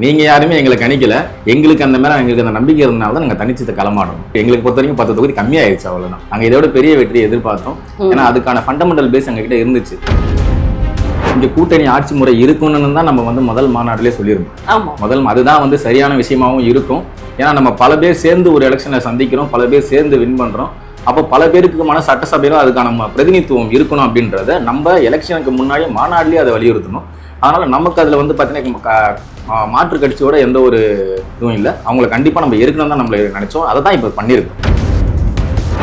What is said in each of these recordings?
நீங்க யாருமே எங்களை கணிக்கல. எங்களுக்கு அந்த மேல எங்களுக்கு அந்த நம்பிக்கை இருந்தனால தான் நாங்க தனிச்சத்தை களமாடணும். எங்களுக்கு பொறுத்த வரைக்கும் 10 தொகுதி கம்மியாயிருச்சு, அவ்வளவுதான். நாங்க இதோட பெரிய வெற்றியை எதிர்பார்த்தோம். ஏன்னா அதுக்கான ஃபண்டமெண்டல் பேஸ் எங்க கிட்ட இருந்துச்சு. இங்க கூட்டணி ஆட்சி முறை இருக்கணும்னு தான் நம்ம முதல் மாநாட்டிலே சொல்லியிருந்தோம். அதுதான் சரியான விஷயமாவும் இருக்கும். ஏன்னா நம்ம பல பேர் சேர்ந்து ஒரு எலெக்ஷனை சந்திக்கிறோம், பல பேர் சேர்ந்து வின் பண்றோம். அப்போ பல பேருக்கு சட்டசபையிலும் அதுக்கான பிரதிநிதித்துவம் இருக்கணும் அப்படின்றத நம்ம எலெக்ஷனுக்கு முன்னாடியே மாநாட்டிலேயே அதை வலியுறுத்தணும். அதனால நமக்கு அதுல பார்த்தீங்கன்னா மாற்று கட்சியோட எந்த ஒரு இதுவும் இல்லை. அவங்களை கண்டிப்பா நம்ம இருக்கணும் தான் நம்மள நினைச்சோம். அதை தான் இப்போ பண்ணியிருக்கோம்.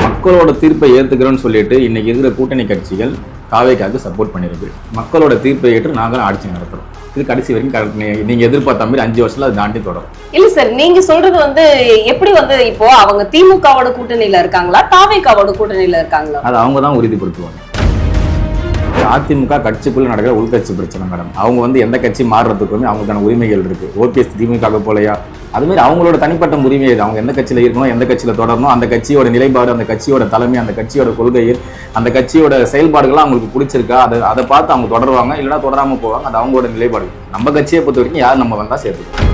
மக்களோட தீர்ப்பை ஏற்றுக்கிறோன்னு சொல்லிட்டு இன்னைக்கு இருக்கிற கூட்டணி கட்சிகள் தாவேக்காவுக்கு சப்போர்ட் பண்ணிருக்கு. மக்களோட தீர்ப்பை ஏற்று நாங்களும் ஆட்சி நடத்துறோம். இது கடைசி வரைக்கும் நீங்க எதிர்பார்த்த மாதிரி 5 வருஷத்துல அது தாண்டி தொடரும். இல்ல சார், நீங்க சொல்றது எப்படி இப்போ அவங்க திமுகவோட கூட்டணியில இருக்காங்களா, தாவேக்காவோட கூட்டணியில இருக்காங்களா? அது அவங்க தான் உறுதிப்படுத்துவாங்க. அதிமுக கட்சிக்குள்ள நடக்கிற உள்கட்சி பிரச்சனை மேடம். அவங்க எந்த கட்சி மாறுறதுக்கு அவங்களுக்கான உரிமைகள் இருக்கு. ஓபிஎஸ் திமுக போலையா, அது மாதிரி அவங்களோட தனிப்பட்ட உரிமை. அவங்க எந்த கட்சியில இருக்கணும், எந்த கட்சியில தொடரணும், அந்த கட்சியோட நிலைப்பாடு, அந்த கட்சியோட தலைமை, அந்த கட்சியோட கொள்கைகள், அந்த கட்சியோட செயல்பாடுகள்லாம் அவங்களுக்கு பிடிச்சிருக்கா, அதை பார்த்து அவங்க தொடருவாங்க, இல்லைன்னா தொடராம போவாங்க. அது அவங்களோட நிலைப்பாடு. நம்ம கட்சியை பொறுத்த வரைக்கும் யார் நம்ம வந்தா சேர்த்துக்கணும்.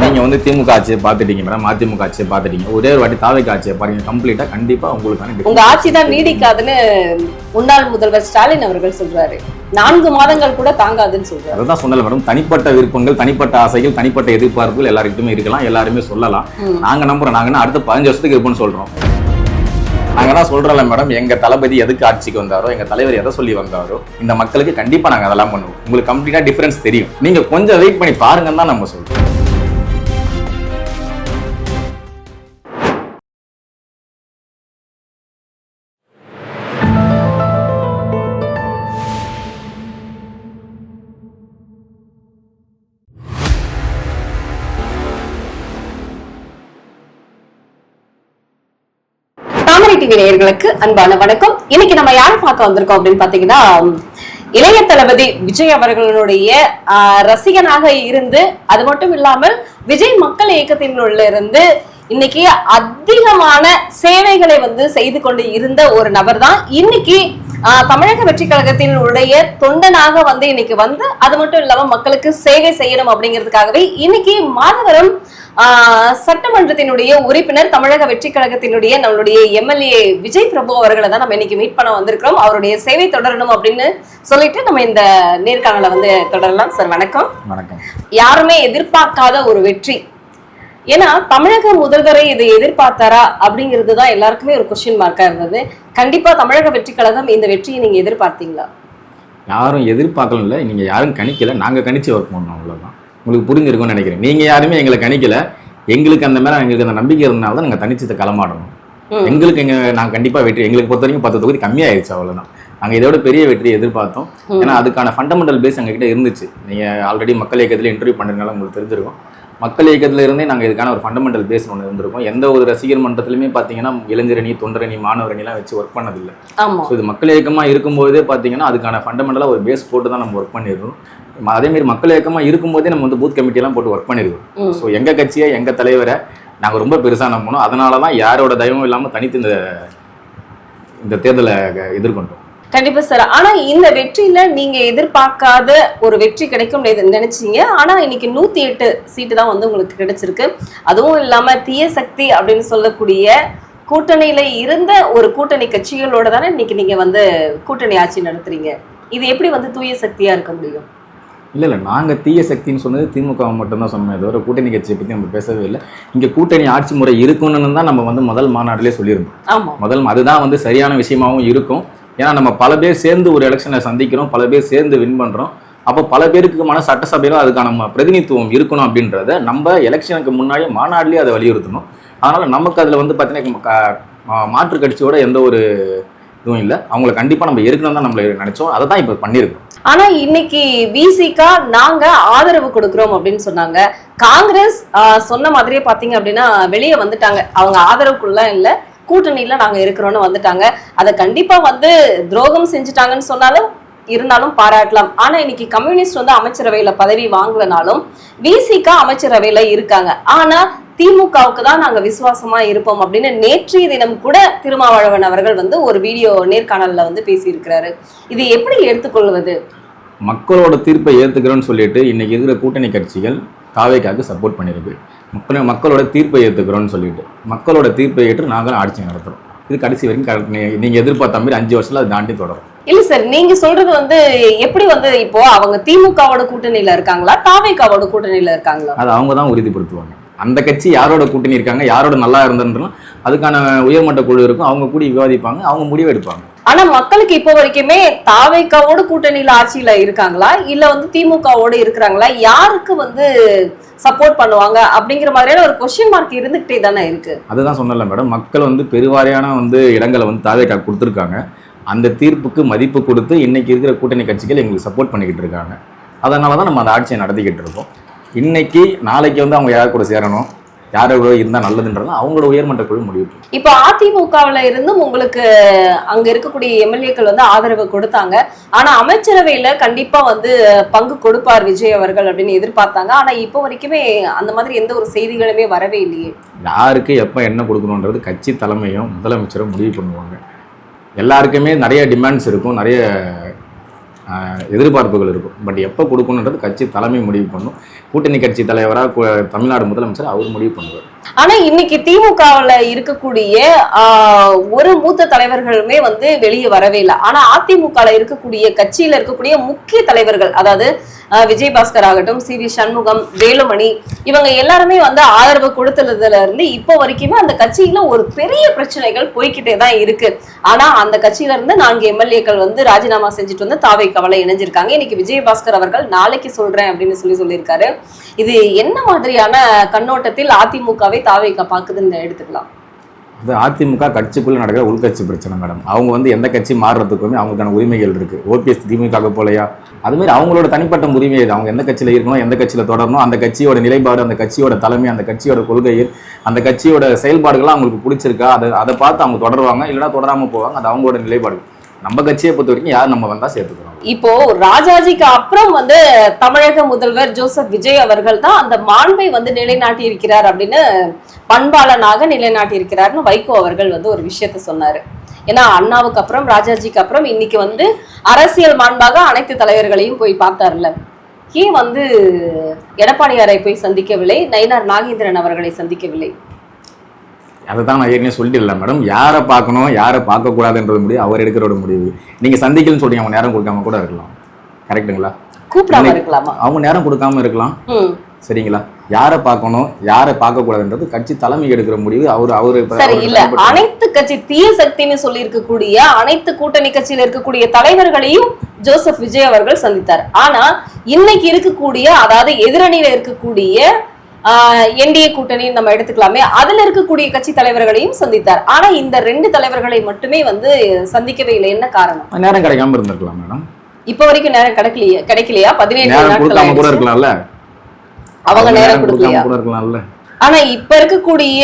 நீங்க திமுக ஆட்சியை பார்த்துட்டீங்க மேடம், அதிமுக ஆட்சியை பார்த்துட்டீங்க. ஒரே ஒரு வாட்டி தாவேக்கா ஆட்சியை பாருங்க, கம்ப்ளீட்டா கண்டிப்பா உங்களுக்கான உங்க ஆட்சி தான் நீடிக்காதுன்னு முன்னாள் முதல்வர் ஸ்டாலின் அவர்கள் சொல்றாரு. 4 மாதங்கள் கூட தாங்காதுன்னு சொல்றாரு. அதான் சொன்னல மேடம், தனிப்பட்ட விருப்பங்கள், தனிப்பட்ட ஆசைகள், தனிப்பட்ட எதிர்பார்ப்புகள் எல்லாருக்கிட்டுமே இருக்கலாம், எல்லாருமே சொல்லலாம். நாங்க நம்புறோம். நாங்கன்னா அடுத்த 15 வருஷத்துக்கு இருப்போம்னு சொல்றோம். நாங்க தான் சொல்றோம்ல மேடம், எங்க தளபதி எதுக்கு ஆட்சிக்கு வந்தாரோ, எங்க தலைவர் எதை சொல்லி வந்தாரோ, இந்த மக்களுக்கு கண்டிப்பா நாங்க அதெல்லாம் பண்ணுவோம். உங்களுக்கு கம்ப்ளீட்டா டிஃபரன்ஸ் தெரியும். நீங்க கொஞ்சம் வெயிட் பண்ணி பாருங்கன்னு தான் நம்ம சொல்றோம். டிவி நேயர்களுக்கு அன்பான வணக்கம். இன்னைக்கு நம்ம யாரை பார்க்க வந்திருக்கோம் அப்படின்னு பாத்தீங்கன்னா, இளைய தளபதி விஜய் அவர்களுடைய ரசிகனாக இருந்து, அது மட்டும் இல்லாமல் விஜய் மக்கள் இயக்கத்தினுள்ள இருந்து இன்னைக்கு அதிகமான சேவைகளை செய்து கொண்டு இருந்த ஒரு நபர் தான் இன்னைக்கு தமிழக வெற்றி கழகத்தினுடைய தொண்டனாக இன்னைக்கு அது மட்டும் இல்லாம மக்களுக்கு சேவை செய்யணும் அப்படிங்கிறதுக்காகவே இன்னைக்கு மாதவரம் சட்டமன்றத்தினுடைய உறுப்பினர், தமிழக வெற்றி கழகத்தினுடைய நம்மளுடைய எம்எல்ஏ விஜய் பிரபு அவர்களை தான் நம்ம இன்னைக்கு மீட் பண்ண வந்திருக்கிறோம். அவருடைய சேவை தொடரணும் அப்படின்னு சொல்லிட்டு நம்ம இந்த நேர்காணலை தொடரலாம். சார் வணக்கம். வணக்கம். யாருமே எதிர்பார்க்காத ஒரு வெற்றி. ஏன்னா தமிழக முதல்வரை இதை எதிர்பார்த்தாரா அப்படிங்கிறது தான் எல்லாருக்குமே ஒரு கொஸ்டின் மார்க்கா இருந்தது. கண்டிப்பா தமிழக வெற்றி கழகம் இந்த வெற்றியை நீங்க எதிர்பார்த்தீங்களா? யாரும் எதிர்பார்க்கல, இல்லை நீங்க யாரும் கணிக்கல. நாங்க கணிச்சு ஒர்க் பண்ணோம், அவ்வளவுதான். உங்களுக்கு புரிஞ்சிருக்கும்னு நினைக்கிறேன். நீங்க யாருமே எங்களை கணிக்கல. எங்களுக்கு அந்த மேல எங்களுக்கு அந்த நம்பிக்கை இருந்தனால தான் நாங்க தனிச்சத்தை களமாடணும். எங்களுக்கு நாங்க கண்டிப்பா வெற்றி. எங்களுக்கு பொறுத்த வரைக்கும் 10 தொகுதி கம்மியாயிருச்சு, அவ்வளவுதான். நாங்க இதோட பெரிய வெற்றியை எதிர்பார்த்தோம். ஏன்னா அதுக்கான ஃபண்டமெண்டல் பேஸ் எங்க கிட்ட இருந்துச்சு. நீங்க ஆல்ரெடி மக்கள் இயக்கத்துல இன்டர்வியூ பண்ணதுனால உங்களுக்கு தெரிஞ்சிருக்கும். மக்கள் இயக்கத்துல இருந்தே நாங்க இதுக்கான ஒரு ஃபண்டமெண்டல் பேஸ் ஒன்று இருந்திருக்கோம். எந்த ஒரு ரசிகர் மன்றத்திலுமே பாத்தீங்கன்னா இளைஞரணி, தொண்டரணி, மாணவரணி எல்லாம் வச்சு ஒர்க் பண்ணதில்லை. ஸோ இது மக்கள் இயக்கமா இருக்கும்போதே பாத்தீங்கன்னா அதுக்கான ஃபண்டமெண்டலா ஒரு பேஸ் போட்டு தான் நம்ம ஒர்க் பண்ணிருக்கோம். அதே மாதிரி மக்கள் இயக்கமா இருக்கும்போதே நம்ம பூத் கமிட்டி எல்லாம் போட்டு ஒர்க் பண்ணிருக்கோம். ஸோ எங்க கட்சியை, எங்க தலைவரை நாங்க ரொம்ப பெருசா நம்பணும். அதனாலதான் யாரோட தயவும் இல்லாம தனித்து இந்த தேர்தலை எதிர்கொண்டோம். கண்டிப்பா சார். ஆனா இந்த வெற்றியில நீங்க எதிர்பார்க்காத ஒரு வெற்றி கிடைக்கும் நினைச்சீங்க. ஆனா இன்னைக்கு 108 சீட்டு தான் உங்களுக்கு கிடைச்சிருக்கு. அதுவும் இல்லாம தீய சக்தி அப்படின்னு சொல்லக்கூடிய கூட்டணியில இருந்த ஒரு கூட்டணி கட்சிகளோட தானே இன்னைக்கு நீங்க கூட்டணி ஆட்சி நடத்துறீங்க. இது எப்படி தூய சக்தியா இருக்க முடியும்? இல்லை, நாங்கள் தீய சக்தின்னு சொன்னது திமுக மட்டும்தான் சொன்னோம். தவிர கூட்டணி கட்சியை பற்றி நம்ம பேசவே இல்லை. இங்கே கூட்டணி ஆட்சி முறை இருக்கணும்னு தான் நம்ம முதல் மாநாட்டிலே சொல்லியிருந்தோம். அதுதான் சரியான விஷயமாவும் இருக்கும். ஏன்னா நம்ம பல பேர் சேர்ந்து ஒரு எலெக்ஷனை சந்திக்கிறோம், பல பேர் சேர்ந்து வின் பண்றோம். அப்போ பல பேருக்கு சட்டசபையிலும் அதுக்கான பிரதிநிதித்துவம் இருக்கணும் அப்படின்றத நம்ம எலெக்ஷனுக்கு முன்னாடியே மாநாட்டிலேயே அதை வலியுறுத்தணும். அதனால நமக்கு அதுல பார்த்தீங்கன்னா மாற்று கட்சியோட எந்த ஒரு இதுவும் இல்லை. அவங்களை கண்டிப்பா நம்ம இருக்கணும் தான் நம்மள நினைச்சோம். அதை தான் இப்போ பண்ணியிருக்கோம். ஆனா இன்னைக்கு விசிகா நாங்க ஆதரவு கொடுக்கிறோம் அப்படின்னு சொன்னாங்க. காங்கிரஸ் சொன்ன மாதிரியே பாத்தீங்க அப்படின்னா வெளியே வந்துட்டாங்க. அவங்க ஆதரவுக்குள்ள இல்ல, கூட்டணியில நாங்க இருக்கிறோம்னு வந்துட்டாங்க. அதை கண்டிப்பா துரோகம் செஞ்சுட்டாங்கன்னு சொன்னாலும் இருந்தாலும் பாராட்டலாம். ஆனா இன்னைக்கு கம்யூனிஸ்ட் அமைச்சரவையில பதவி வாங்கலனாலும் விசிகா அமைச்சரவையில இருக்காங்க. ஆனா திமுகவுக்கு தான் நாங்க விசுவாசமா இருப்போம் அப்படின்னு நேற்றைய தினம் கூட திருமாவளவன் அவர்கள் ஒரு வீடியோ நேர்காணல்ல பேசியிருக்கிறாரு. இது எப்படி எடுத்துக்கொள்வது? மக்களோட தீர்ப்பை ஏத்துக்கிறோன்னு சொல்லிட்டு இன்னைக்கு இருக்கிற கூட்டணி கட்சிகள் தாவேக்காவுக்கு சப்போர்ட் பண்ணியிருக்கு. மக்களோட தீர்ப்பை ஏற்றுக்கிறோன்னு சொல்லிட்டு மக்களோட தீர்ப்பை ஏற்று நாங்களும் ஆட்சி நடத்துகிறோம். இது கடைசி வரைக்கும் நீங்கள் எதிர்பார்த்த மாதிரி 5 வருஷத்துல அது தாண்டி தொடரும். இல்ல சார், நீங்க சொல்றது எப்படி இப்போ அவங்க திமுகவோட கூட்டணியில இருக்காங்களா, தாவேக்காவோட கூட்டணியில இருக்காங்களா? அது அவங்க தான் உறுதிப்படுத்துவாங்க. அந்த கட்சி யாரோட கூட்டணி இருக்காங்க, யாரோட நல்லா இருந்ததுன்றதும் அதுக்கான உயர்மட்ட குழு இருக்கும். அவங்க கூடி விவாதிப்பாங்க, அவங்க முடிவு எடுப்பாங்க. ஆனா மக்களுக்கு இப்போ வரைக்குமே தாவேக்காவோட கூட்டணியில ஆட்சியில இருக்காங்களா இல்ல திமுகவோட இருக்கிறாங்களா, யாருக்கு சப்போர்ட் பண்ணுவாங்க அப்படிங்கிற மாதிரியான ஒரு கொஸ்டின் மார்க் இருந்துகிட்டே தானே இருக்கு. அதுதான் சொன்னல மேடம், மக்கள் பெருவாரியான தாவேக்கா தாவேக்கா கொடுத்துருக்காங்க. அந்த தீர்ப்புக்கு மதிப்பு கொடுத்து இன்னைக்கு இருக்கிற கூட்டணி கட்சிகள் எங்களுக்கு சப்போர்ட் பண்ணிக்கிட்டு இருக்காங்க. அதனால தான் நம்ம அந்த ஆட்சியை நடத்திக்கிட்டு இருக்கோம். இன்னைக்கு நாளைக்கு அவங்க யார் கூட சேரணும், யாரோட இருந்தா நல்லதுன்றது அவங்களோட உயர்மட்ட குழு முடிவு. இப்போ அதிமுகவுல இருந்தும் உங்களுக்கு அங்க இருக்கக்கூடிய எம்எல்ஏக்கள் ஆதரவு கொடுத்தாங்க. ஆனா அமைச்சரவையில கண்டிப்பா பங்கு கொடுப்பார் விஜய் அவர்கள் அப்படின்னு எதிர்பார்த்தாங்க. ஆனா இப்போ வரைக்குமே அந்த மாதிரி எந்த ஒரு செய்திகளுமே வரவே இல்லையே. யாருக்கு எப்ப என்ன கொடுக்கணும்ன்றது கட்சி தலைமையும் முதலமைச்சரும் முடிவு பண்ணுவாங்க. எல்லாருக்குமே நிறைய டிமாண்ட்ஸ் இருக்கும், நிறைய எதிர்பார்ப்புகள் இருக்கும். பட் எப்போ கொடுக்கணுன்றது கட்சி தலைமை முடிவு பண்ணும். கூட்டணி கட்சி தலைவராக தமிழ்நாடு முதலமைச்சர் அவர் முடிவு பண்ணுவார். ஆனா இன்னைக்கு திமுகவுல இருக்கக்கூடிய ஒரு மூத்த தலைவர்களுமே வெளியே வரவே இல்லை. ஆனா அதிமுகல இருக்கக்கூடிய கட்சியில இருக்கக்கூடிய முக்கிய தலைவர்கள், அதாவது விஜயபாஸ்கர் ஆகட்டும், சி வி சண்முகம், வேலுமணி, இவங்க எல்லாருமே ஆதரவு கொடுத்ததுல இருந்து இப்போ வரைக்குமே அந்த கட்சியில ஒரு பெரிய பிரச்சனைகள் போய்கிட்டே தான் இருக்கு. ஆனா அந்த கட்சியில இருந்து 4 எம்எல்ஏக்கள் ராஜினாமா செஞ்சுட்டு தாவேக்காவுல இணைஞ்சிருக்காங்க. இன்னைக்கு விஜயபாஸ்கர் அவர்கள் நாளைக்கு சொல்றேன் அப்படின்னு சொல்லியிருக்காரு. இது என்ன மாதிரியான கண்ணோட்டத்தில் அதிமுகவை தாவேக்கா பாக்குதுன்னு எடுத்துக்கலாம்? அது அதிமுக கட்சிக்குள்ள நடக்கிற உள்கட்சி பிரச்சனை மேடம். அவங்க எந்த கட்சி மாறுறதுக்குமே அவங்களுக்கான உரிமைகள் இருக்கு. ஓபிஎஸ் திமுக போலையா, அதுமாதிரி அவங்களோட தனிப்பட்ட உரிமை. அவங்க எந்த கட்சியில இருக்கணும், எந்த கட்சியில தொடரணும், அந்த கட்சியோட நிலைப்பாடு, அந்த கட்சியோட தலைமை, அந்த கட்சியோட கொள்கைகள், அந்த கட்சியோட செயல்பாடுகள்லாம் அவங்களுக்கு பிடிச்சிருக்கா, அதை பார்த்து அவங்க தொடருவாங்க, இல்லைன்னா தொடராம போவாங்க. அது அவங்களோட நிலைப்பாடு. நம்ம கட்சியை பொறுத்த வரைக்கும் யார் நம்ம வந்தா சேர்த்துக்கிறோம். இப்போ ராஜாஜிக்கு அப்புறம் தமிழக முதல்வர் ஜோசப் விஜய் அவர்கள் தான் அந்த மாண்பை நிலைநாட்டி இருக்கிறார் அப்படின்னு, பண்பாளனாக நிலைநாட்டி இருக்கிறார்னு வைகோ அவர்கள் ஒரு விஷயத்த சொன்னாரு. ஏன்னா அண்ணாவுக்கு அப்புறம் ராஜாஜிக்கு அப்புறம் இன்னைக்கு அரசியல் மாண்பாக அனைத்து தலைவர்களையும் போய் பார்த்தார்ல. ஏன் எடப்பாடியாரை போய் சந்திக்கவில்லை, நயினார் நாகேந்திரன் அவர்களை சந்திக்கவில்லை? அதை தான் நான் ஏற்கனவே சொல்லிட்டு இல்லை மேடம். யாரை பார்க்கணும், யாரை பார்க்கக்கூடாதுன்றது முடிவு அவர் எடுக்கிறோட முடிவு. நீங்கள் சந்திக்கலன்னு சொல்றீங்க, அவங்க நேரம் கொடுக்காம கூட இருக்கலாம். கரெக்டுங்களா? கூப்பிடாம இருக்கலாமா? அவங்க நேரம் கொடுக்காம இருக்கலாம். சரிங்களா? யாரை பார்க்கணும், யாரை பார்க்கக்கூடாதுன்றது கட்சி தலைமை எடுக்கிற முடிவு. அவரு சரி இல்ல, அனைத்து கட்சி தீய சக்தின்னு சொல்லி இருக்கக்கூடிய அனைத்து கூட்டணி கட்சியில இருக்கக்கூடிய தலைவர்களையும் ஜோசப் விஜய் அவர்கள் சந்தித்தார். ஆனா இன்னைக்கு இருக்கக்கூடிய, அதாவது எதிரணியில இருக்கக்கூடிய என்டிஏ கூட்டணி நம்ம எடுத்துக்கலாமே, அதுல இருக்கக்கூடிய கட்சி தலைவர்களையும் சந்தித்தார். ஆனா இந்த 2 தலைவர்களை மட்டுமே சந்திக்கவே இல்லை. என்ன காரணம்? நேரம் கிடைக்காம இருந்திருக்கலாம் மேடம். இப்ப வரைக்கும் நேரம் கிடைக்கலையா? 17 நாட்கள் கூட இருக்கலாம்ல, அவங்க நேரம் கொடுக்கலையா? ஆனா இப்ப இருக்கக்கூடிய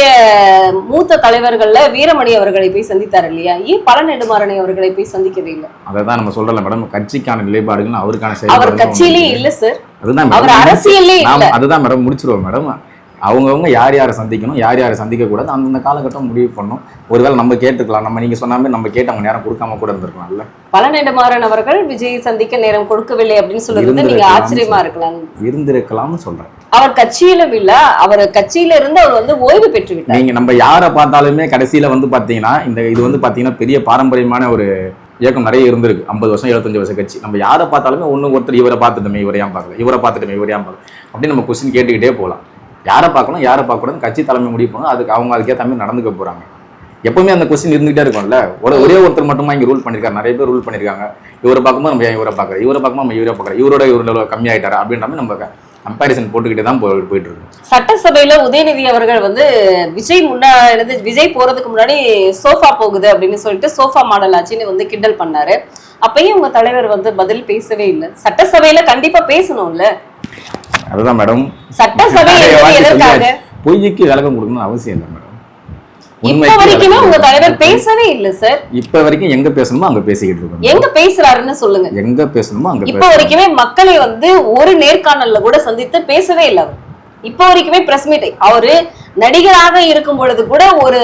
மூத்த தலைவர்கள்ல வீரமணி அவர்களை போய் சந்தித்தார் இல்லையா? ஏன் பழ நெடுமாறனை அவர்களை போய் சந்திக்கவே இல்லை? அதான் நம்ம சொல்றோம் மேடம், கட்சிக்கான நிலைப்பாடுகள் அவருக்கான அவர் கட்சியிலே இல்ல சார், அதுதான் அவர் அரசியலே இல்ல. அதுதான் மேடம் முடிச்சிருவோம் மேடம். அவங்கவுங்க யார் யாரை சந்திக்கணும், யார் யாரை சந்திக்க கூடாது, அந்தந்த காலகட்டம் முடிவு பண்ணும். ஒருவேளை நம்ம கேட்டுக்கலாம், நீங்க சொன்னாமே நம்ம கேட்டு அவங்க நேரம் கொடுக்காம கூட இருந்திருக்கலாம்ல. பழ நெடுமாறன் அவர்கள் விஜய் சந்திக்க நேரம் கொடுக்கவில்லை அப்படின்னு சொல்றது நீங்க ஆச்சரியமா இருக்கலாம். இருந்திருக்கலாம்னு சொல்றேன். அவர் கட்சியிலும் இல்ல, அவர் கட்சியில இருந்து அவர் ஓய்வு பெற்று விட்டார். நீங்க நம்ம யாரை பார்த்தாலுமே கடைசியில பாத்தீங்கன்னா இது பாத்தீங்கன்னா பெரிய பாரம்பரியமான ஒரு இயக்கம் நிறைய இருந்திருக்கு. 50 வருஷம் 75 வருஷம் கட்சி. நம்ம யாரை பார்த்தாலுமே ஒருத்தர் இவரை பார்த்துட்டோமே, இவரை ஏன் பார்க்கல, இவரை பார்த்துட்டோமே, இவரை ஏன் பார்க்கல அப்படின்னு நம்ம கொஸ்டின் கேட்டுக்கிட்டே போகலாம். யாரை பார்க்கணும், யாரை பார்க்கக்கூடாது கட்சி தலைமை முடிவு பண்ணணும். அதுக்கு அவங்க அதுக்கேற்ற மாதிரி நடந்துக்க போறாங்க. எப்பவுமே அந்த கொஸ்டின் இருந்துகிட்டே இருக்கும்ல. ஒரே ஒருத்தர் மட்டுமா இங்க ரூல் பண்ணிருக்காரு, நிறைய பேர் ரூல் பண்ணிருக்காங்க. இவரை பார்க்கும்போது நம்ம இவரை பார்க்கறது, இவரை பார்க்கும்போது நம்ம இவரை பார்க்கறது, இவரோட கம்மியாயிட்டாரா அப்படின்ற மாதிரி நம்ம கம்பேரிசன் போட்டுக்கிட்டே தான் போயிட்டு இருக்கு. சட்டசபையில உதயநிதி அவர்கள் விஜய் போறதுக்கு முன்னாடி சோஃபா போகுது அப்படின்னு சொல்லிட்டு சோஃபா மாடல் ஆச்சுன்னு கிண்டல் பண்ணாரு. அப்பயும் உங்க தலைவர் பதில் பேசவே இல்லை. சட்டசபையில கண்டிப்பா பேசணும்ல. அதுதான் மேடம், சட்டசபையில பொய்க்கு விளக்கம் கொடுக்கணும்னு அவசியம் இல்லை மேடம். இப்ப வரைக்குமே உங்க தலைவர் பேசவே இல்ல சார். இப்ப வரைக்கும் எங்க பேசணுமோ அங்க பேசிக்கிட்டு இருக்கோம். எங்க பேசுறாருன்னு சொல்லுங்க. எங்க பேசணுமோ அங்க. இப்ப வரைக்குமே மக்களை ஒரு நேர்காணல்ல கூட சந்தித்து பேசவே இல்லை. இப்ப வரைக்குமே பிரஸ் மீட், அவரு நடிகராக இருக்கும் பொழுது கூட ஒரு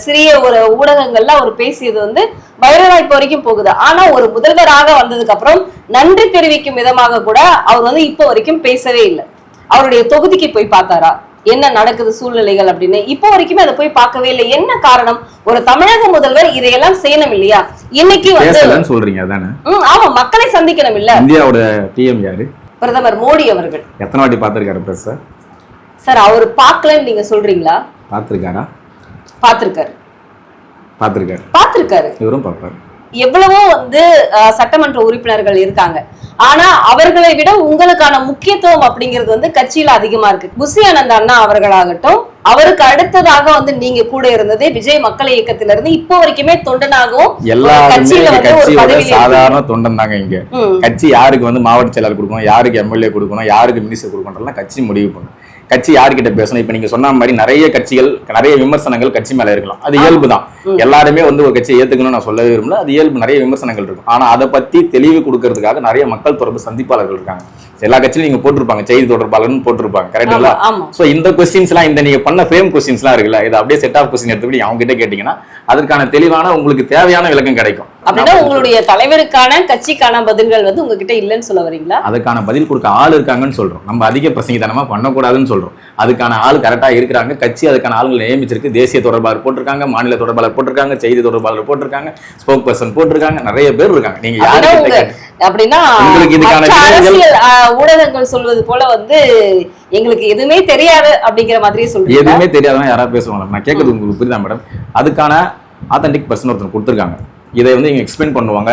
சிறிய ஒரு ஊடகங்கள்ல அவர் பேசியது வைரலா இப்ப வரைக்கும் போகுது. ஆனா ஒரு முதல்வராக வந்ததுக்கு அப்புறம் நன்றி தெரிவிக்கும் விதமாக கூட அவர் இப்ப வரைக்கும் பேசவே இல்லை. அவருடைய தொகுதிக்கு போய் பார்த்தாரா, என்ன நடக்குது சூழ்நிலைகள் அப்படின்னு? இப்போ வரைக்குமே அதை போய் பார்க்கவே இல்லை. என்ன காரணம்? ஒரு தமிழக முதல்வர் இதையெல்லாம் செய்யணும் இல்லையா? இன்னைக்கு வந்து சொல்றீங்க அதானே? ஆமா, மக்களை சந்திக்கணும் இல்ல. இந்தியாவோட பிஎம் யாரு? பிரதமர் மோடி அவர்கள். எத்தனை வாட்டி பார்த்திருக்காரு பிரஸ் சார்? அவர் பார்க்கலன்னு நீங்க சொல்றீங்களா? பார்த்திருக்காரா? பார்த்திருக்காரு. இவரும் பார்ப்பாரு. எவ்வளவோ வந்து சட்டமன்ற உறுப்பினர்கள் இருக்காங்க. ஆனா அவர்களை விட உங்களுக்கான முக்கியத்துவம் அப்படிங்கிறது வந்து கட்சியில அதிகமா இருக்கு. புசி ஆனந்த் அண்ணா அவர்களாகட்டும், அவருக்கு அடுத்ததாக வந்து நீங்க கூட இருந்தது விஜய் மக்கள் இயக்கத்தில இருந்து இப்போ வரைக்குமே தொண்டனாகவும் கட்சியில வந்து ஒரு பதவியில சாதாரண தொண்டன் தாங்க. இங்க கட்சி யாருக்கு வந்து மாவட்ட செயலாளர் கொடுக்கணும், யாருக்கு எம்எல்ஏ கொடுக்கணும், யாருக்கு மினிஸ்டர் கொடுக்கணும் கட்சி முடிவு பண்ணும். கட்சி யார்கிட்ட பேசணும்? இப்ப நீங்க சொன்ன மாதிரி நிறைய கட்சிகள் நிறைய விமர்சனங்கள் கட்சி மேல இருக்கலாம், அது இயல்பு தான். எல்லாருமே வந்து ஒரு கட்சியை ஏத்துக்கணும்னு நான் சொல்லவே விரும்பல, அது இயல்பு. நிறைய விமர்சனங்கள் இருக்கும். ஆனா அதை பத்தி தெளிவு கொடுக்கறதுக்காக நிறைய மக்கள் தொடர்பு சந்திப்பாளர்கள் இருக்காங்க. எல்லா கட்சியிலும் நீங்க போட்டிருப்பாங்க, செய்தி தொடர்பாளர்னு போட்டிருப்பாங்க, கரெக்டுங்களா? சோ இந்த கொஸ்டின்ஸ் எல்லாம், இந்த நீங்க பண்ண ஃப்ரேம் கொஸ்டின்ஸ் எல்லாம் இருக்குல்ல, இது அப்படியே செட் ஆஃப் கொஸ்டின் எடுத்துக்கிட்டு அவங்க கிட்ட கேட்டீங்கன்னா அதற்கான தெளிவான உங்களுக்கு தேவையான விளக்கம் கிடைக்கும். அப்படின்னா உங்களுடைய தலைவருக்கான கட்சிக்கான பதில்கள் வந்து உங்ககிட்ட இல்லைன்னு சொல்ல வரீங்களா? அதுக்கான பதில் கொடுக்க ஆள் இருக்காங்கன்னு சொல்றோம். நம்ம அதிக பிரசங்கித்தனமா பண்ணக்கூடாதுன்னு சொல்றோம். அதுக்கான ஆள் கரெக்டா இருக்கிறாங்க. கட்சி அதுக்கான ஆளுங்களை நியமிச்சிருக்கு. தேசிய தொடர்பாளர் போட்டிருக்காங்க, மாநில தொடர்பாளர் போட்டிருக்காங்க, செய்தி தொடர்பாளர் போட்டிருக்காங்க, ஸ்போக் பர்சன் போட்டிருக்காங்க, நிறைய பேர் இருக்காங்க. நீங்க யாரு அப்படின்னா ஊடகங்கள் சொல்வது போல வந்து எங்களுக்கு எதுவுமே தெரியாது அப்படிங்கிற மாதிரி சொல்றீங்க. எதுவுமே தெரியாதான் யாராவது பேசுவாங்க. நான் கேட்கறது உங்களுக்கு புரியுதா மேடம்? அதுக்கான ஆத்தென்டிக் பர்சன் ஒருத்தர் கொடுத்துருக்காங்க. இதை வந்து இங்க எக்ஸ்பிளைன் பண்ணுவாங்க,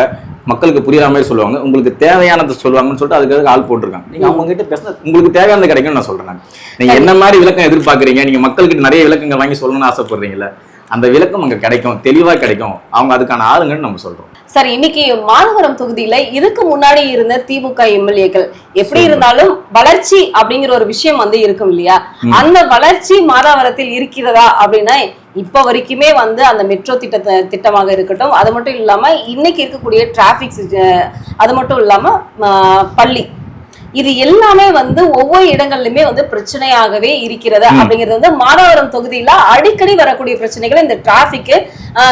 மக்களுக்கு புரியாத மாதிரி சொல்லுவாங்க, உங்களுக்கு தேவையானதை சொல்லுவாங்கன்னு சொல்லிட்டு அதுக்காக ஆள் போட்டிருக்காங்க. நீங்க அவங்க கிட்ட பேசினா உங்களுக்கு தேவையானது கிடைக்கும்னு நான் சொல்றேன். நீங்க என்ன மாதிரி விளக்கம் எதிர்பார்க்குறீங்க? நீங்க மக்கள்கிட்ட நிறைய விளக்கங்கள் வாங்கி சொல்லணும்னு ஆசைப்படுறீங்களா? அந்த விளக்கம் அங்க கிடைக்கும், தெளிவா கிடைக்கும். அவங்க அதுக்கான ஆளுங்கன்னு நம்ம சொல்றோம். சார், இன்னைக்கு மாதவரம் தொகுதியில இதுக்கு முன்னாடி இருந்த திமுக எம்எல்ஏக்கள் எப்படி இருந்தாலும் வளர்ச்சி அப்படிங்கிற ஒரு விஷயம் வந்து இருக்கும் இல்லையா? அந்த வளர்ச்சி மாதவரத்தில் இருக்கிறதா அப்படின்னா இப்ப வரைக்குமே வந்து அந்த மெட்ரோ திட்டமாக இருக்கட்டும், அது மட்டும் இல்லாம இன்னைக்கு இருக்கக்கூடிய டிராபிக், அது மட்டும் இல்லாம பள்ளி, இது எல்லாமே வந்து ஒவ்வொரு இடங்கள்லயுமே வந்து பிரச்சனையாகவே இருக்கிறது அப்படிங்கிறது வந்து மாதவரம் தொகுதியில அடிக்கடி வரக்கூடிய பிரச்சனைகள். இந்த டிராபிக்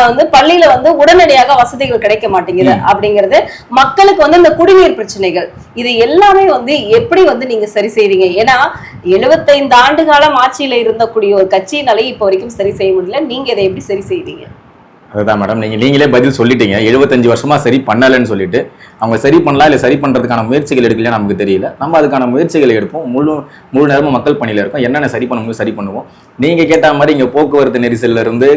வந்து பள்ளியில வந்து உடனடியாக வசதிகள் கிடைக்க மாட்டேங்குது அப்படிங்கிறது, மக்களுக்கு வந்து இந்த குடிநீர் பிரச்சனைகள், இது எல்லாமே வந்து எப்படி வந்து நீங்க சரி செய்வீங்க? ஏன்னா 75 ஆண்டு காலம் ஆட்சியில இருந்தக்கூடிய ஒரு கட்சியினாலே இப்போ வரைக்கும் சரி செய்ய முடியல. நீங்க இதை எப்படி சரி செய்வீங்க? அதுதான் மேடம், நீங்களே பதில் சொல்லிட்டீங்க. 75 வருஷமா சரி பண்ணலன்னு சொல்லிட்டு. அவங்க சரி பண்ணலாம் இல்லை சரி பண்றதுக்கான முயற்சிகள் எடுக்கலையா நமக்கு தெரியல. நம்ம அதுக்கான முயற்சிகளை எடுப்போம். முழு நேரமும் மக்கள் பணியில இருக்கும். என்னென்ன சரி பண்ண முடியும் சரி பண்ணுவோம். நீங்க கேட்ட மாதிரி இங்க போக்குவரத்து நெரிசல்ல இருந்து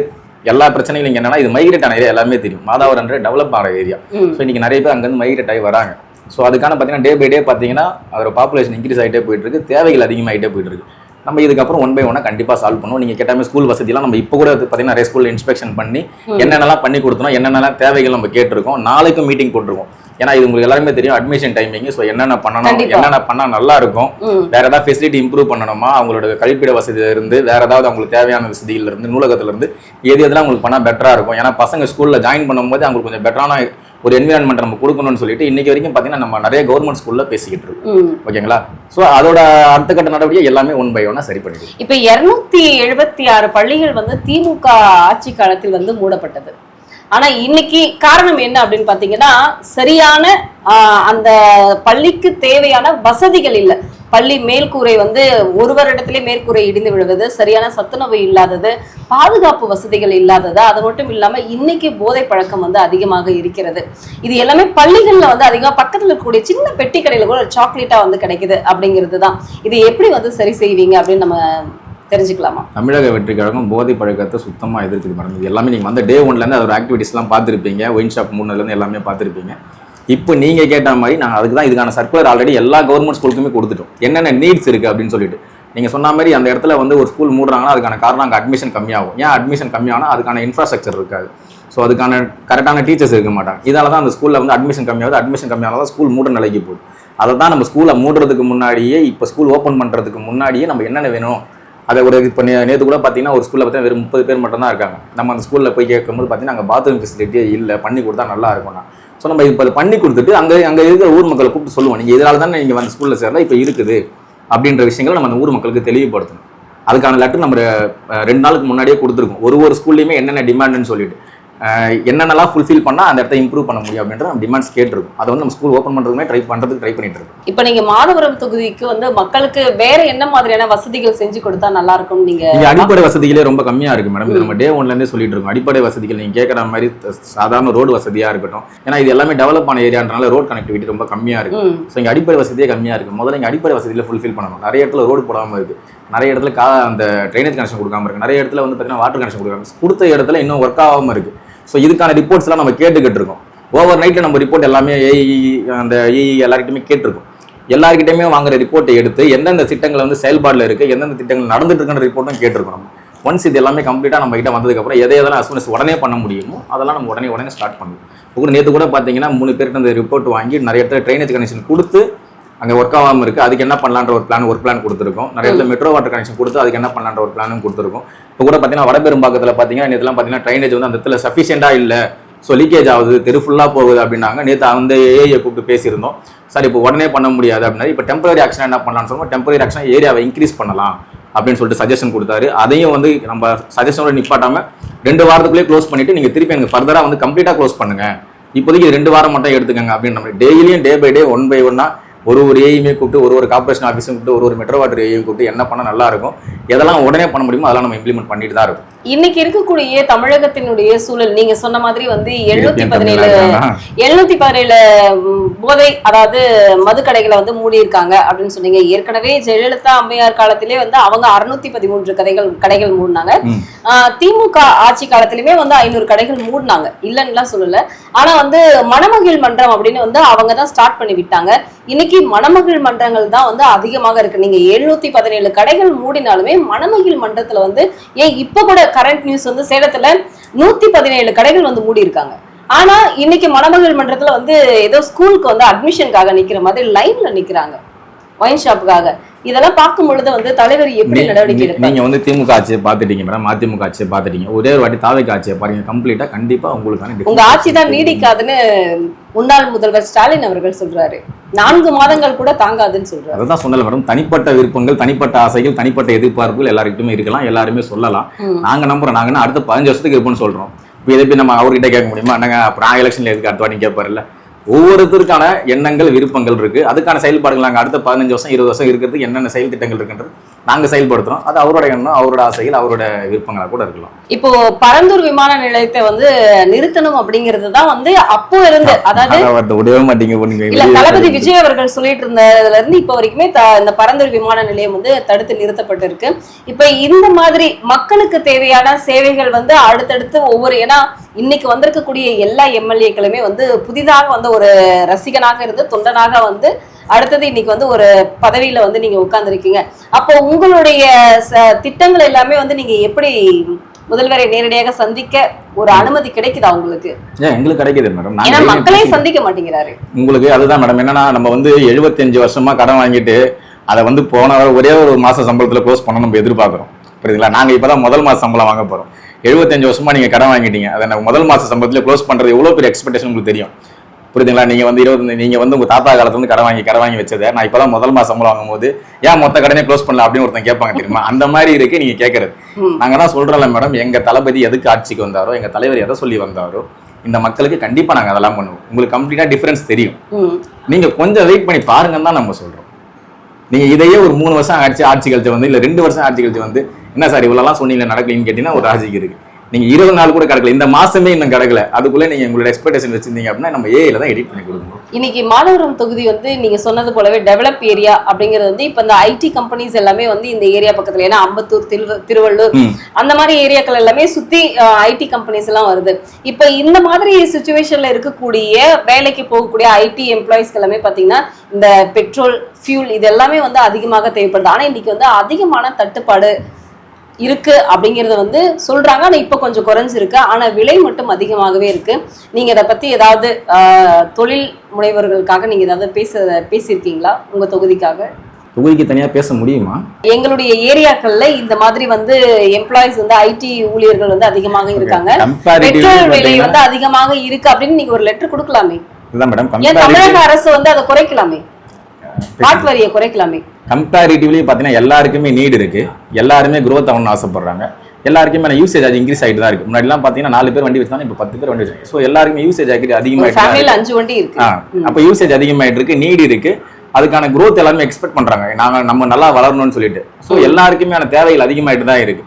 எல்லா பிரச்சனைகளும் இங்க என்னன்னா, இது மைக்ரேட் ஆன ஏரியா எல்லாமே தெரியும். மாதாவரம் டெவலப் ஆன ஏரியா. ஸோ இன்னைக்கு நிறைய பேர் அங்கேருந்து மைக்ரேட் ஆகி வராங்க. ஸோ அதுக்கான பார்த்தீங்கன்னா டே பை டே பார்த்தீங்கன்னா அதோட பாப்புலேஷன் இன்க்ரீஸ் ஆகிட்டே போயிட்டு இருக்கு, தேவைகள் அதிகமாகிட்டே போயிட்டு இருக்கு. நம்ம இதுக்கப்புறம் 1 by 1 கண்டிப்பாக சால்வ் பண்ணுவோம். நீங்கள் கேட்டாமே ஸ்கூல் வசதியெல்லாம் நம்ம இப்போ கூட பார்த்தீங்கன்னா நிறைய ஸ்கூலில் இன்ஸ்பெக்ஷன் பண்ணி என்னென்னலாம் பண்ணி கொடுத்தோம், என்னென்னலாம் தேவைகள் நம்ம கேட்டிருக்கோம். நாளைக்கும் மீட்டிங் போட்டிருக்கோம். ஏன்னா இது உங்களுக்கு எல்லாருமே தெரியும், அட்மிஷன் டைமிங். ஸோ என்னென்ன பண்ணணும், என்னென்ன பண்ணால் நல்லா இருக்கும், வேற ஏதாவது ஃபெசிலிட்டி இம்ப்ரூவ் பண்ணணுமா, அவங்களோட கழிப்பிட வசதியில இருந்து வேற ஏதாவது அவங்களுக்கு தேவையான வசதியில இருந்து நூலகத்துல இருந்து எதெல்லாம் உங்களுக்கு பண்ணால் பெட்டரா இருக்கும். ஏன்னா பசங்க ஸ்கூல்ல ஜாயின் பண்ணும்போது அவங்களுக்கு கொஞ்சம் பெட்டரான ஒரு என்விரான்மெண்ட் நம்ம கொடுக்கணும்னு சொல்லிட்டு இன்னைக்கு வரைக்கும் பார்த்தீங்கன்னா நம்ம நிறைய கவர்மெண்ட் ஸ்கூல்ல பேசிக்கிட்டு இருக்கோம். ஓகேங்களா? ஸோ அதோட அடுத்த கட்ட நடவடிக்கை எல்லாமே 1 by 1 சரி பண்ணிடுது. இப்போ 276 பள்ளிகள் வந்து திமுக ஆட்சி காலத்தில் வந்து மூடப்பட்டது. ஆனா இன்னைக்கு காரணம் என்ன அப்படின்னு பாத்தீங்கன்னா, சரியான அந்த பள்ளிக்கு தேவையான வசதிகள் இல்லை. பள்ளி மேல்கூரை வந்து ஒருவரிடத்திலே மேற்கூரை இடிந்து விழுவது, சரியான சத்துணவு இல்லாதது, பாதுகாப்பு வசதிகள் இல்லாதது, அது மட்டும் இல்லாம இன்னைக்கு போதை பழக்கம் வந்து அதிகமாக இருக்கிறது. இது எல்லாமே பள்ளிகள்ல வந்து அதிகமா பக்கத்துல இருக்கக்கூடிய சின்ன பெட்டி கடையில கூட சாக்லேட்டா வந்து கிடைக்குது அப்படிங்கிறது தான். இது எப்படி வந்து சரி செய்வீங்க அப்படின்னு நம்ம தெரிஞ்சுக்கலாமா? தமிழக வெற்றி கழகம் போதை பழக்கத்தை சுத்தமா எதிர்க்குது மேடம். இது எல்லாமே நீங்க வந்து டே 1லேருந்து அதோட ஆக்டிவிட்டிஸ்லாம் பார்த்துருப்பீங்க. ஒயின் ஷாப் 3லேருந்து எல்லாமே பார்த்துருப்பீங்க. இப்போ நீங்க கேட்ட மாதிரி நாங்கள் அதுக்கு தான் இதுக்கான சர்க்குலர் ஆல்ரெடி எல்லா கவர்மெண்ட் ஸ்கூலுக்குமே கொடுத்துட்டோம். என்னென்ன நீட்ஸ் இருக்கு அப்படின்னு சொல்லிட்டு. நீங்க சொன்ன மாதிரி அந்த இடத்துல வந்து ஒரு ஸ்கூல் மூடுறாங்கன்னா அதுக்கான காரணம் அங்கே அட்மிஷன் கம்மியாகும். ஏன் அட்மிஷன் கம்மியானா அதுக்கான இன்ஃப்ராஸ்ட்ரக்சர் இருக்காது. ஸோ அதுக்கான கரெக்டான டீச்சர்ஸ் இருக்க மாட்டாங்க. இதால தான் அந்த ஸ்கூலில் வந்து அட்மிஷன் கம்மியாகுது. அட்மிஷன் கம்மியானதான் ஸ்கூல் மூட நிலைக்கு போகுது. அதை தான் நம்ம ஸ்கூலை மூடுறதுக்கு முன்னாடியே, இப்போ ஸ்கூல் ஓப்பன் பண்ணுறதுக்கு முன்னாடியே நம்ம என்னென்ன வேணும் அதை ஒரு இப்போ நேற்று கூட பார்த்தீங்கன்னா ஒரு ஸ்கூலில் பார்த்தீங்கன்னா வெறும் 30 பேர் மட்டும் தான் இருக்காங்க. நம்ம அந்த ஸ்கூலில் போய் கேட்கும்போது பார்த்தீங்கன்னா அங்கே பாத்ரூம் ஃபெசிலிட்டியே இல்லை, பண்ணி கொடுத்தா நல்லா இருக்கும்னா. ஸோ நம்ம இப்போ அதை பண்ணி கொடுத்துட்டு அங்கே இருக்கிற ஊர் மக்களை கூப்பிட்டு சொல்லுவோம், நீங்கள் இதனால தான் நீங்கள் அந்த ஸ்கூலில் சேரல, இப்போ இருக்குது அப்படின்ற விஷயங்களை நம்ம அந்த ஊர் மக்களுக்கு தெளிவுபடுத்தணும். அதுக்கான லெட்டர் நம்ம 2 நாளுக்கு முன்னாடியே கொடுத்துருக்கோம். ஒரு ஸ்கூல்லையுமே என்னென்ன டிமாண்டுன்னு சொல்லிட்டு. என்னென்னலாம் ஃபுல்ஃபில் பண்ணா அந்த இடத்த இம்ப்ரூவ் பண்ண முடியும் அப்படின்ற டிமாண்ட்ஸ் கேட்டிருக்கும். அதை வந்து நம்ம ஸ்கூல் ஓப்பன் பண்றதுமே ட்ரை பண்ணிட்டு இருக்கோம். இப்போ நீங்க மாதவரம் தொகுதிக்கு வந்து மக்களுக்கு வேற என்ன மாதிரியான வசதிகள் செஞ்சு கொடுத்தா நல்லா இருக்கும்? நீங்க அடிப்படை வசதிகளே ரொம்ப கம்மியா இருக்கு மேடம். இது நம்ம டே ஒன்ல இருந்தே சொல்லிட்டு இருக்கோம். அடிப்படை வசதிகள் நீங்க கேட்கற மாதிரி சாதாரண ரோடு வசதியா இருக்கட்டும், ஏன்னா இது எல்லாமே டெவலப் ஆன ஏரியான்றனால ரோட் கனெக்டிவிட்டி ரொம்ப கம்மியா இருக்கு. ஸோ இங்க அடிப்படை வசதியே கம்மியா இருக்கு. முதல்ல இங்க அடிப்படை வசதியில ஃபுல்ஃபில் பண்ணணும். நிறைய இடத்துல ரோடு போடாம இருக்கு, நிறைய இடத்துல அந்த ட்ரைனேஜ் கனெக்ஷன் கொடுக்காம இருக்கு, நிறைய இடத்துல வந்து பார்த்தீங்கன்னா வாட்டர் கனெக்ஷன் கொடுக்காம, கொடுத்த இடத்துல இன்னும் ஒர்க் ஆகாம இருக்கு. ஸோ இதுக்கான ரிப்போர்ட்ஸ் எல்லாம் நம்ம கேட்டுக்கிட்டு இருக்கோம். ஓவர் நைட்ல நம்ம ரிப்போர்ட் எல்லாமே அந்த எல்லார்கிட்டையுமே கேட்டிருக்கோம். எல்லார்கிட்டையுமே வாங்குற ரிப்போர்ட்டை எடுத்து எந்தெந்த திட்டங்கள் வந்து செயல்பாடுல இருக்கு, எந்தெந்த திட்டங்கள் நடந்துட்டு இருக்குன்ற ரிப்போர்ட்டும் கேட்டிருக்கோம். ஒன்ஸ் இது எல்லாமே கம்ப்ளீட்டா நம்ம கிட்ட வந்ததுக்கப்புறம் எதையெல்லாம் அஸ்வனஸ் உடனே பண்ண முடியுமோ அதெல்லாம் நம்ம உடனே ஸ்டார்ட் பண்ணுவோம். இப்போ நேற்று கூட பார்த்தீங்கன்னா 3 பேர்கிட்ட அந்த ரிப்போர்ட் வாங்கி நிறைய இடத்துல ட்ரைனேஜ் கனெக்ஷன் கொடுத்து அங்கே ஒர்க் ஆகாமல் இருக்குது, அதுக்கு என்ன பண்ணலான்ற ஒரு பிளான் கொடுத்துருக்கோம். நிறைய இடத்துல மெட்ரோ வாட்டர் கனெக்ஷன் கொடுத்து அதுக்கு என்ன பண்ணலான்ற ஒரு பிளானும் கொடுத்துருக்கோம். இப்போ கூட பார்த்தீங்கன்னா வடபெரும்பாக்கத்தில் பார்த்தீங்கன்னா நேற்றுலாம் பார்த்தீங்கன்னா ட்ரைனேஜ் வந்து அந்த இடத்துல சஃபிஷியண்டாக இல்லை, ஸோ லீக்கேஜ் ஆகுது, தெரு ஃபுல்லாக போகுது அப்படின்னாங்க. நேற்று அந்த ஏரியை கூப்பிட்டு பேசியிருந்தோம். சார் இப்போ உடனே பண்ண முடியாது அப்படின்னா இப்போ டெம்பரரி ஆக்ஷன் என்ன பண்ணலாம்னு சொல்லுவோம். டெம்பரரி ஆக்ஷன் ஏரியாவை இன்க்ரீஸ் பண்ணலாம் அப்படின்னு சொல்லிட்டு சஜஷன் கொடுத்தாரு. அதையும் வந்து நம்ம சஜஷனோட நிப்பாட்டாமல் 2 வாரத்துக்குள்ளே க்ளோஸ் பண்ணிட்டு நீங்கள் திருப்பி எனக்கு ஃபர்தராக வந்து கம்ப்ளீட்டாக க்ளோஸ் பண்ணுங்க, இப்போதைக்கு 2 வாரம் மட்டும் எடுத்துக்கங்க அப்படின்னு நம்ம டெய்லியும் டே பை டே 1 by 1 ஒரு ஏயுமே கூப்பிட்டு ஒரு கார்பரேஷன் ஆஃபீஸும் கூப்பிட்டு ஒரு மெட்ரோ வாட்டர் ஏயும் கூப்பிட்டு என்ன பண்ணால் நல்லா இருக்கும், எதெல்லாம் உடனே பண்ண முடியுமோ அதெல்லாம் நம்ம இம்ப்ளிமெண்ட் பண்ணிட்டு தான் இருக்கும். இன்னைக்கு இருக்கக்கூடிய தமிழகத்தினுடைய சூழல் நீங்க சொன்ன மாதிரி வந்து 717 போதை அதாவது மதுக்கடைகளை வந்து மூடி இருக்காங்க அப்படின்னு சொன்னீங்க. ஏற்கனவே ஜெயலலிதா அம்மையார் காலத்திலே வந்து அவங்க 613 கடைகள் மூடினாங்க. திமுக ஆட்சி காலத்திலுமே வந்து 500 கடைகள் மூடினாங்க, இல்லைன்னுலாம் சொல்லல. ஆனா வந்து மணமகிழ் மன்றம் அப்படின்னு வந்து அவங்க தான் ஸ்டார்ட் பண்ணி விட்டாங்க. இன்னைக்கு மணமகிழ் மன்றங்கள் தான் வந்து அதிகமாக இருக்கு. நீங்க 717 கடைகள் மூடினாலுமே மணமகிழ் மன்றத்துல வந்து ஏன் இப்ப கூட கரண்ட் நியூஸ் வந்து சேலத்துல 117 கடைகள் வந்து மூடி இருக்காங்க. ஆனா இன்னைக்கு மணமகிழ் மன்றத்துல வந்து ஏதோ ஸ்கூலுக்கு வந்து அட்மிஷனுக்காக நிக்கிற மாதிரி லைன்ல நிக்கிறாங்க, ஒயின் ஷாப்புக்காக. இதெல்லாம் பார்க்கும் பொழுது வந்து தலைவர் எப்படி நடவடிக்கை எடுப்பாங்க? நீங்க வந்து திமுக ஆட்சியை பாத்துட்டீங்க மேடம், அதிமுக ஆட்சியை பாத்துட்டீங்க, ஒரே ஒரு வாட்டி தாவேக ஆட்சியை பாருங்க, கம்ப்ளீட்டா கண்டிப்பா உங்களுக்கு உங்க ஆட்சி தான் நீடிக்காதுன்னு முன்னாள் முதல்வர் ஸ்டாலின் அவர்கள் சொல்றாரு. 4 மாதங்கள் கூட தாங்காதுன்னு சொல்றாரு. அதான் சொன்னல மேடம், தனிப்பட்ட விருப்பங்கள், தனிப்பட்ட ஆசைகள், தனிப்பட்ட எதிர்பார்ப்புகள் எல்லாருக்குமே இருக்கலாம், எல்லாருமே சொல்லலாம். நாங்க நம்புறோம், நாங்கன்னா அடுத்த 15 வருஷத்துக்கு இருப்போம்னு சொல்றோம். இப்போ இதை போய் நம்ம அவர்கிட்ட கேட்க முடியுமா? நாங்க அப்புறம் எலெக்ஷன்ல எதுக்கு அடுத்த வாட்டி கேட்பாருல்ல. ஒவ்வொருத்தருக்கான எண்ணங்கள் விருப்பங்கள் இருக்கு, அதுக்கான செயல்பாடுகள் நாங்கள் அடுத்த 15 வருஷம் 20 வருஷம் இருக்கிறதுக்கு என்னென்ன செயல் திட்டங்கள் இருக்குன்றது நாங்கள் செயல்படுத்துறோம். அது அவரோட எண்ணம், அவரோட ஆசைகள், அவரோட விருப்பங்களா கூட இருக்கலாம். இப்போ பரந்தூர் விமான நிலையத்தை வந்து நிறுத்தணும் அப்படிங்கிறது தான் வந்து அப்போ இருந்து, அதாவது விடவே மாட்டீங்க இல்ல தளபதி விஜய் அவர்கள் சொல்லிட்டு இருந்ததுல இருந்து இப்போ வரைக்குமே இந்த பரந்தூர் விமான நிலையம் வந்து தடுத்து நிறுத்தப்பட்டிருக்கு. இப்ப இந்த மாதிரி மக்களுக்கு தேவையான சேவைகள் வந்து அடுத்தடுத்து ஏன்னா இன்னைக்கு வந்திருக்கக்கூடிய எல்லா எம்எல்ஏக்களுமே வந்து புதிதாக வந்து ஒரு ரசிகனாக இருந்து தொண்டனாக வந்து அடுத்தது இன்னைக்கு வந்து ஒரு பதவியில வந்து நீங்க உட்கார்ந்துருக்கீங்க. அப்போ உங்களுடைய திட்டங்கள் எல்லாமே வந்து நீங்க எப்படி முதல்வரை நேரடியாக சந்திக்க ஒரு அனுமதி கிடைக்குதா உங்களுக்கு? எங்களுக்கு கிடைக்குது மேடம், ஏன்னா மக்களே சந்திக்க மாட்டேங்கிறாரு. உங்களுக்கு அதுதான் மேடம், என்னன்னா நம்ம வந்து 75 வருஷமா கடன் வாங்கிட்டு அதை வந்து போன ஒரே ஒரு மாச சம்பளத்துல க்ளோஸ் பண்ண நம்ம எதிர்பார்க்கிறோம், புரியுதுங்களா? நாங்க இப்பதான் முதல் மாச சம்பளம் வாங்க போறோம். 75 வருஷமா நீங்க கடன் வாங்கிட்டீங்க, அதை நம்ம முதல் மாச சம்பளத்துல க்ளோஸ் பண்றது எவ்வளவு பெரிய எக்ஸ்பெக்டேஷன் உங்களுக்கு தெரியும், புரியுதுங்களா? நீங்க வந்து நீங்க வந்து உங்க தாத்தா காலத்துல இருந்து கடன் வாங்கி வச்சதை நான் இப்பதான் முதல் மாசம் சம்பளம் வாங்கும் போது ஏன் மொத்த கடனே க்ளோஸ் பண்ணல அப்படின்னு ஒருத்தன் கேட்பாங்க தெரியுமா? அந்த மாதிரி இருக்கு நீங்க கேட்கறது. நாங்க தான் சொல்றோம்ல மேடம், எங்க தளபதி எதுக்கு ஆட்சிக்கு வந்தாரோ, எங்க தலைவர் எதை சொல்லி வந்தாரோ இந்த மக்களுக்கு கண்டிப்பா நாங்க அதெல்லாம் பண்ணுவோம். உங்களுக்கு கம்ப்ளீட்டா டிஃபரன்ஸ் தெரியும், நீங்க கொஞ்சம் வெயிட் பண்ணி பாருங்கன்னு தான் நம்ம சொல்றோம். நீங்க இதையே ஒரு 3 வருஷம் ஆட்சி கழிச்சு வந்து இல்ல 2 வருஷம் ஆட்சி கழிச்சு வந்து என்ன சார் இவ்வளவு சொன்னீங்க நடக்கலன்னு கேட்டீங்கன்னா ஒரு ராஜிக்கு இருக்கு. நீங்க 20 நாள் கூட கிடக்கல, இந்த மாசமே இன்னும் கிடக்கல, அதுக்குள்ள நீங்க உங்களோட எக்ஸ்பெக்டேஷன் வச்சிருந்தீங்க அப்படின்னா நம்ம ஏஐல தான் எடிட் பண்ணி கொடுக்கணும். இன்னைக்கு மாதவரம் தொகுதி வந்து நீங்க சொன்னது போலவே டெவலப் ஏரியா அப்படிங்கிறது வந்து இப்ப இந்த ஐடி கம்பெனிஸ் எல்லாமே வந்து இந்த ஏரியா பக்கத்துல, ஏன்னா அம்பத்தூர், திருவள்ளூர் அந்த மாதிரி ஏரியாக்கள் எல்லாமே சுத்தி ஐடி கம்பெனிஸ் எல்லாம் வருது. இப்ப இந்த மாதிரி சிச்சுவேஷன்ல இருக்கக்கூடிய வேலைக்கு போகக்கூடிய ஐடி எம்ப்ளாயிஸ்க்கு எல்லாமே பாத்தீங்கன்னா இந்த பெட்ரோல், ஃபியூல் இது எல்லாமே வந்து அதிகமாக தேவைப்படுது. ஆனா இன்னைக்கு வந்து அதிகமான தட்டுப்பாடு இருக்கு அப்படிங்கறத வந்து சொல்றாங்க. ஆனா இப்ப கொஞ்சம் குறைஞ்சிருக்கு, ஆனா விலை மட்டும் அதிகமாகவே இருக்கு. நீங்க இதை பத்தி ஏதாவது தொழில் முனைவர்களுக்காக நீங்க ஏதாவது பேசியிருக்கீங்களா? உங்க தொகுதிக்கு தனியா பேச முடியுமா? எங்களுடைய ஏரியாக்கள்ல இந்த மாதிரி வந்து எம்ப்ளாயிஸ் வந்து ஐடி ஊழியர்கள் வந்து அதிகமாக இருக்காங்க, பெட்ரோல் விலை வந்து அதிகமாக இருக்கு அப்படின்னு நீங்க ஒரு லெட்டர் கொடுக்கலாமே. ஏன் தமிழக அரசு வந்து அதை குறைக்கலாமே, பாட் வரியை குறைக்கலாமே? கம்பேரிட்டிவ்லி பார்த்தீங்கன்னா எல்லாருக்குமே நீட் இருக்கு, எல்லாருமே க்ரோத் ஆகணும்னு ஆசைப்படுறாங்க. எல்லாருக்குமே யூசேஜ் அது இன்க்ரீஸ் ஆகிட்டு தான் இருக்கு. முன்னாடிலாம் பார்த்தீங்கன்னா 4 பேர் வண்டி வச்சாங்க, இப்போ 10 பேர் வண்டி வச்சாங்க. ஸோ எல்லாருக்குமே யூசேஜ் ஆகிட்டு அதிகமாகிட்டு 5 வண்டி இருக்கு. அப்போ யூசேஜ் அதிகமாகிட்டு இருக்கு, நீட் இருக்கு, அதுக்கான growth எல்லாருமே எக்ஸ்பெக்ட் பண்றாங்க நம்ம நல்லா வளரணும்னு சொல்லிட்டு. ஸோ எல்லாருக்குமே தேவைகள் அதிகமாகிட்டு தான் இருக்கு.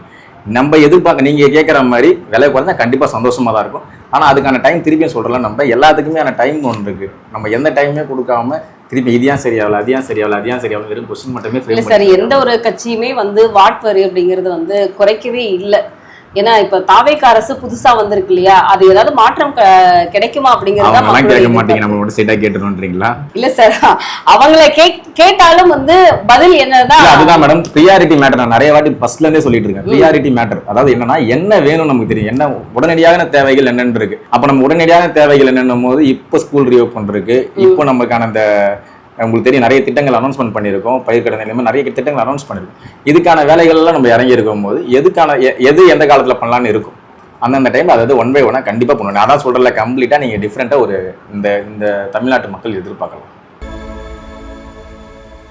நம்ம எதிர்பார்க்க நீங்க கேட்குற மாதிரி விலை குறைஞ்சா கண்டிப்பா சந்தோஷமா தான் இருக்கும். ஆனா அதுக்கான டைம் திருப்பியும் சொல்றலாம், நம்ம எல்லாத்துக்குமே டைம் ஒன்று இருக்கு. நம்ம எந்த டைமே கொடுக்காம திருப்பி இதையும் சரியாகல அதையும் சரியாகல அதையும் சரியாகல வெறும் கொஸ்டின் மட்டுமே இல்ல சார், எந்த ஒரு கட்சியுமே வாட் வரி அப்படிங்கிறது குறைக்கவே இல்லை. ஏன்னா இப்ப தாவேக அரசு புதுசா வந்திருக்கு இல்லையா, அது ஏதாவது மாற்றம் கிடைக்குமா அப்படிங்கறத கேட்க மாட்டீங்க, நம்மளோட சீட்டா கேட்டுறீங்களா? இல்ல சார், அவங்கள கேட்டாலும் பதில் என்னதான் அதுதான் மேடம் ப்ரியாரிட்டி மேட்டர். நான் நிறைய வாட்டி ஃபர்ஸ்ட்ல இருந்தே சொல்லிட்டு இருக்கேன். ப்ரியாரிட்டி மேட்டர் அதாவது என்னன்னா என்ன வேணும் நமக்கு தெரியும், என்ன உடனடியான தேவைகள் என்னன்னு இருக்கு. அப்ப நம்ம உடனடியான தேவைகள் என்னன்னும் போது இப்போ ஸ்கூல் ரீஓபன் இருக்கு, இப்போ நமக்கான அந்த உங்களுக்கு தெரியும் நிறைய திட்டங்கள் அனௌன்ஸ்மெண்ட் பண்ணியிருக்கோம், பயிர்க்கடன் நிலைமை நிறைய திட்டங்கள் அனௌன்ஸ் பண்ணியிருக்கோம். இதுக்கான வேலைகள் எல்லாம் நம்ம இறங்கி இருக்கும் போது எது எந்த காலத்துல பண்ணலாம்னு இருக்கும். அந்தந்த டைம் அதாவது 1 by 1 கண்டிப்பா பண்ணணும். அதான் சொல்றல, கம்ப்ளீட்டா நீங்க டிஃப்ரெண்டா இந்த தமிழ்நாட்டு மக்கள் எதிர்பார்க்கலாம்.